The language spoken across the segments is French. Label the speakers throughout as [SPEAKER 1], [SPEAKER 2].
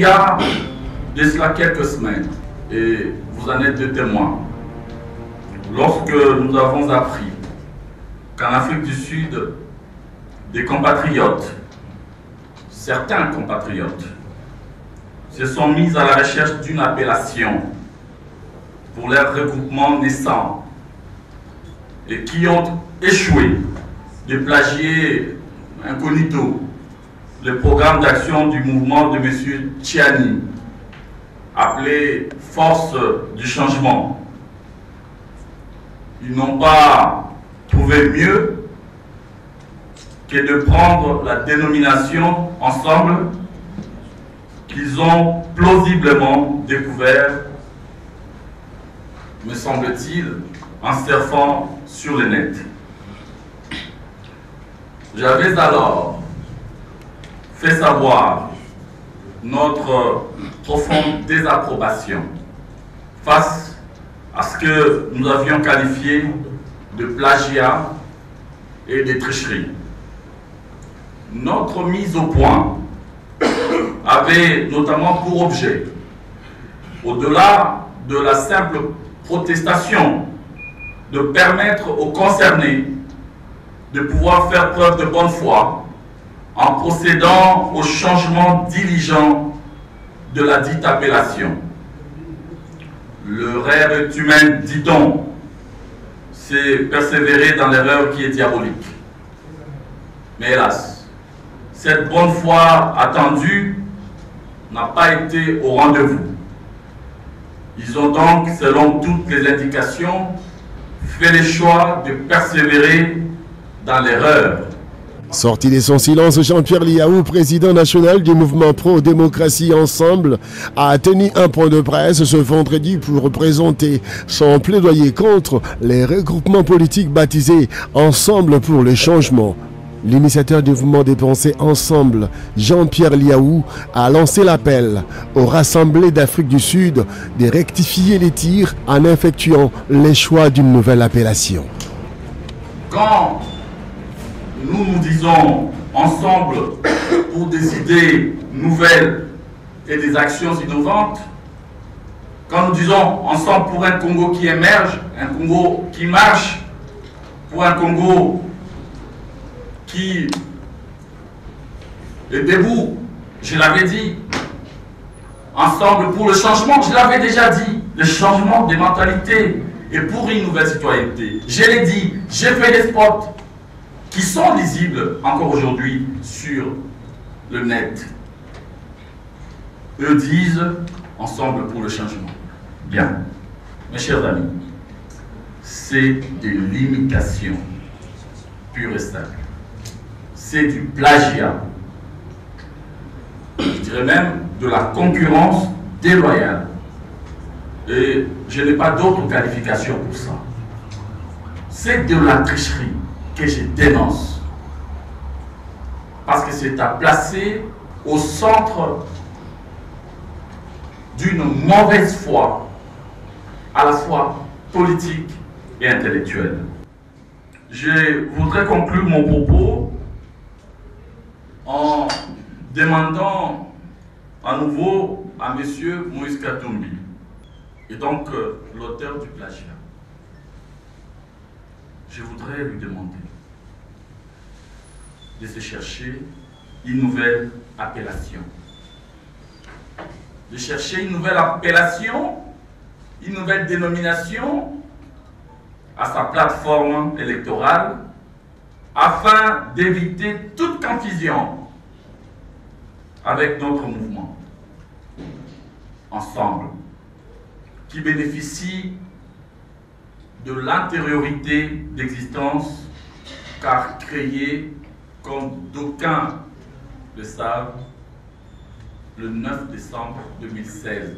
[SPEAKER 1] Il y a de cela quelques semaines, et vous en êtes des témoins, lorsque nous avons appris qu'en Afrique du Sud, des compatriotes, certains compatriotes, se sont mis à la recherche d'une appellation pour leur regroupement naissant et qui ont échoué de plagier incognito le programme d'action du mouvement de M. Tchiani, appelé Force du Changement. Ils n'ont pas trouvé mieux que de prendre la dénomination Ensemble qu'ils ont plausiblement découvert, me semble-t-il, en surfant sur le net. J'avais alors fait savoir notre profonde désapprobation face à ce que nous avions qualifié de plagiat et de tricherie. Notre mise au point avait notamment pour objet, au-delà de la simple protestation, de permettre aux concernés de pouvoir faire preuve de bonne foi en procédant au changement diligent de la dite appellation. Le rêve est humain, dit-on, c'est persévérer dans l'erreur qui est diabolique. Mais hélas, cette bonne foi attendue n'a pas été au rendez-vous. Ils ont donc, selon toutes les indications, fait le choix de persévérer dans l'erreur.
[SPEAKER 2] Sorti de son silence, Jean-Pierre Liaou, président national du mouvement pro-démocratie Ensemble, a tenu un point de presse ce vendredi pour présenter son plaidoyer contre les regroupements politiques baptisés Ensemble pour le changement. L'initiateur du mouvement des pensées Ensemble, Jean-Pierre Liaou, a lancé l'appel aux rassemblés d'Afrique du Sud de rectifier les tirs en effectuant les choix d'une nouvelle appellation.
[SPEAKER 1] Quand nous disons ensemble pour des idées nouvelles et des actions innovantes, quand nous disons ensemble pour un Congo qui émerge, un Congo qui marche, pour un Congo qui est debout, je l'avais dit, ensemble pour le changement, je l'avais déjà dit, le changement des mentalités et pour une nouvelle citoyenneté. Je l'ai dit, j'ai fait des spots qui sont lisibles encore aujourd'hui sur le net. Eux disent ensemble pour le changement. Bien, mes chers amis, c'est de l'imitation pure et simple. C'est du plagiat. Je dirais même de la concurrence déloyale. Et je n'ai pas d'autre qualification pour ça. C'est de la tricherie que je dénonce. Parce que c'est à placer au centre d'une mauvaise foi, à la fois politique et intellectuelle. Je voudrais conclure mon propos en demandant à nouveau à M. Moïse Katumbi, et donc l'auteur du plagiat. Je voudrais lui demander de se chercher une nouvelle appellation. De chercher une nouvelle appellation, une nouvelle dénomination à sa plateforme électorale afin d'éviter toute confusion avec notre mouvement Ensemble, qui bénéficie de l'antériorité d'existence car créé, comme d'aucuns le savent, le 9 décembre 2016.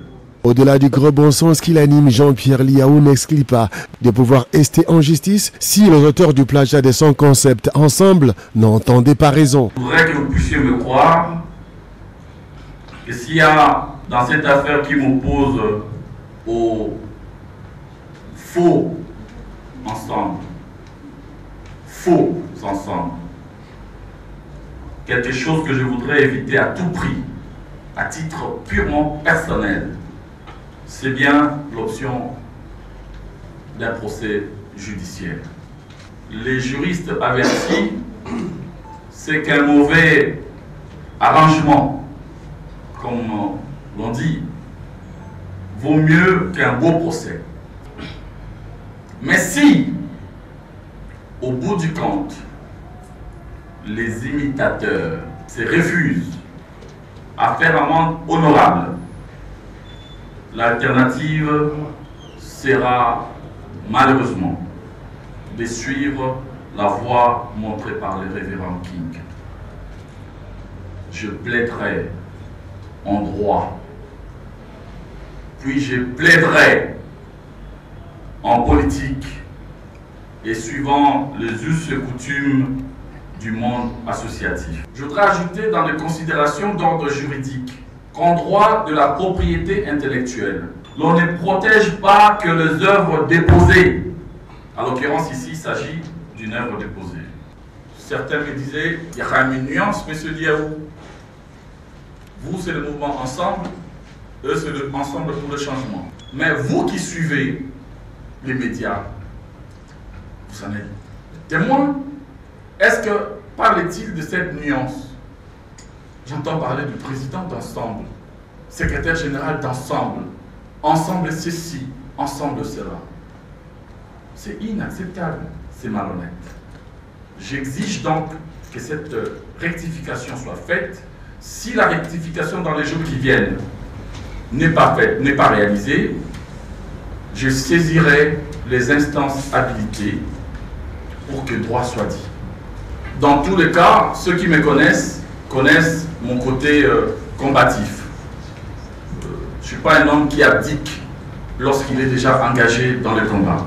[SPEAKER 2] Au-delà du gros bon sens qui l'anime, Jean-Pierre Liaou n'exclut pas de pouvoir rester en justice si les auteurs du plagiat de son concept Ensemble n'entendaient pas raison.
[SPEAKER 1] Je voudrais que vous puissiez me croire que s'il y a dans cette affaire qui m'oppose au faux ensemble, quelque chose que je voudrais éviter à tout prix, à titre purement personnel, c'est bien l'option d'un procès judiciaire. Les juristes avertis, c'est qu'un mauvais arrangement, comme l'on dit, vaut mieux qu'un beau procès. Mais si, au bout du compte, les imitateurs se refusent à faire amende honorable, l'alternative sera malheureusement de suivre la voie montrée par le révérend King. Je plaiderai en droit, puis je plaiderai en politique et suivant les us et coutumes du monde associatif. Je voudrais ajouter dans les considérations d'ordre juridique qu'en droit de la propriété intellectuelle, l'on ne protège pas que les œuvres déposées. En l'occurrence ici, il s'agit d'une œuvre déposée. Certains me disaient, il y aura une nuance, monsieur Diaou. Vous, c'est le mouvement Ensemble, eux, c'est le Ensemble pour le changement. Mais vous qui suivez les médias, vous en êtes témoins. Est-ce que, parle-t-il de cette nuance? J'entends parler du président d'Ensemble, secrétaire général d'Ensemble. Ensemble ceci, ensemble cela. C'est inacceptable, c'est malhonnête. J'exige donc que cette rectification soit faite. Si la rectification dans les jours qui viennent n'est pas faite, n'est pas réalisée, je saisirai les instances habilitées pour que droit soit dit. Dans tous les cas, ceux qui me connaissent mon côté combatif. Je ne suis pas un homme qui abdique lorsqu'il est déjà engagé dans le combat.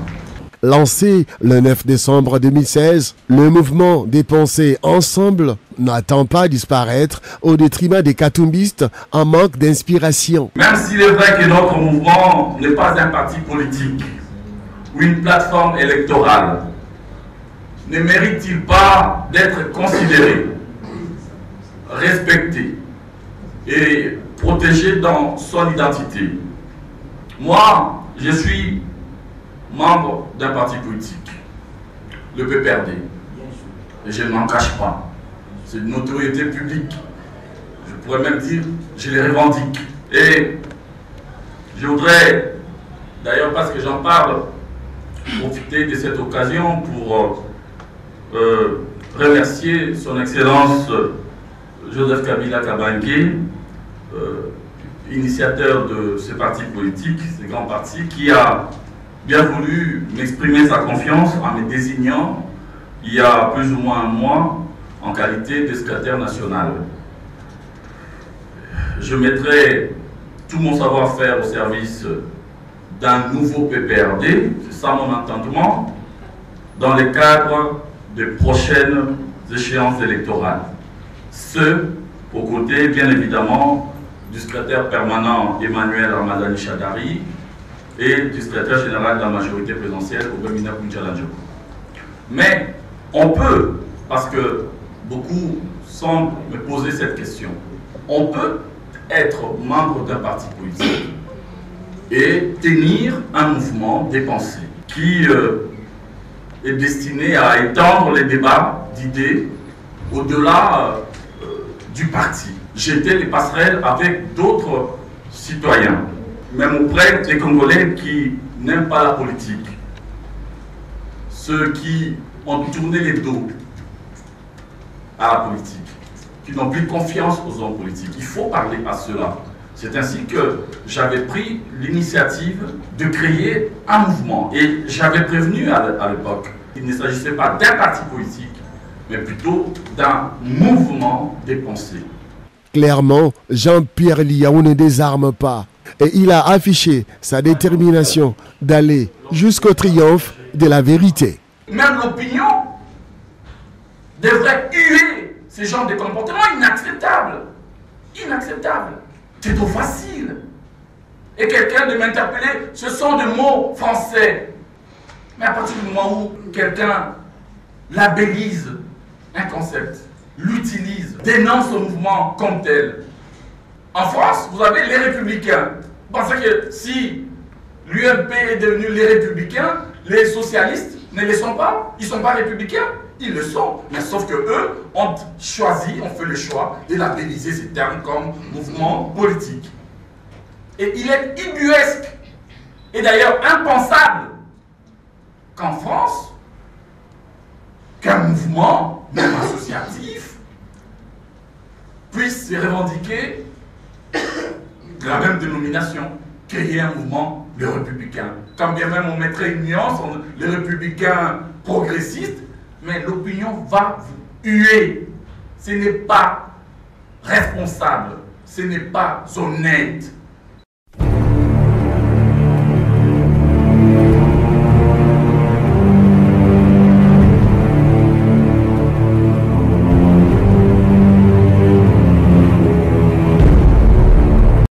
[SPEAKER 2] Lancé le 9 décembre 2016, le mouvement des pensées Ensemble n'attend pas disparaître au détriment des katumbistes en manque d'inspiration.
[SPEAKER 1] Même s'il est vrai que notre mouvement n'est pas un parti politique ou une plateforme électorale, ne mérite-t-il pas d'être considéré, respecté et protégé dans son identité? Moi, je suis membre d'un parti politique, le PPRD, et je ne m'en cache pas. C'est une notoriété publique. Je pourrais même dire, je les revendique. Et je voudrais, d'ailleurs parce que j'en parle, profiter de cette occasion pour remercier son Excellence Joseph Kabila Kabange, initiateur de ce parti politique, ce grand parti, qui a bien voulu m'exprimer sa confiance en me désignant il y a plus ou moins un mois en qualité de secrétaire national. Je mettrai tout mon savoir-faire au service d'un nouveau PPRD, c'est ça mon entendement, dans le cadre des prochaines échéances électorales. Ce, aux côtés, bien évidemment, du secrétaire permanent Emmanuel Ramadani Chadari et du secrétaire général de la majorité présidentielle, Obemina Koundjaladjoko. Mais on peut, parce que beaucoup semblent me poser cette question, on peut être membre d'un parti politique et tenir un mouvement des pensées qui est destiné à étendre les débats d'idées au-delà du parti. Jeter les passerelles avec d'autres citoyens, même auprès des Congolais qui n'aiment pas la politique, ceux qui ont tourné les dos à la politique, qui n'ont plus confiance aux hommes politiques. Il faut parler à cela. C'est ainsi que j'avais pris l'initiative de créer un mouvement. Et j'avais prévenu à l'époque, il ne s'agissait pas d'un parti politique, mais plutôt d'un mouvement des pensées.
[SPEAKER 2] Clairement, Jean-Pierre Liaou ne désarme pas et il a affiché sa détermination d'aller jusqu'au triomphe de la vérité.
[SPEAKER 1] Même l'opinion devrait huer ce genre de comportement inacceptable. Inacceptable. C'est trop facile. Et quelqu'un de m'interpeller, ce sont des mots français. Mais à partir du moment où quelqu'un labellise un concept, l'utilise, dénonce le mouvement comme tel, En France, vous avez les Républicains. Vous pensez que si l'UMP est devenu les Républicains, les socialistes ne le sont pas? Ils ne sont pas républicains? Ils le sont. Mais sauf que eux ont choisi, ont fait le choix de labelliser ces termes comme mouvement politique. Et il est ubuesque, et d'ailleurs impensable, qu'en France, qu'un mouvement, même associatif, puisse se revendiquer de la même dénomination, créer un mouvement, les républicains. Quand bien même on mettrait une nuance entre les républicains progressistes, mais l'opinion va vous huer. Ce n'est pas responsable, ce n'est pas honnête.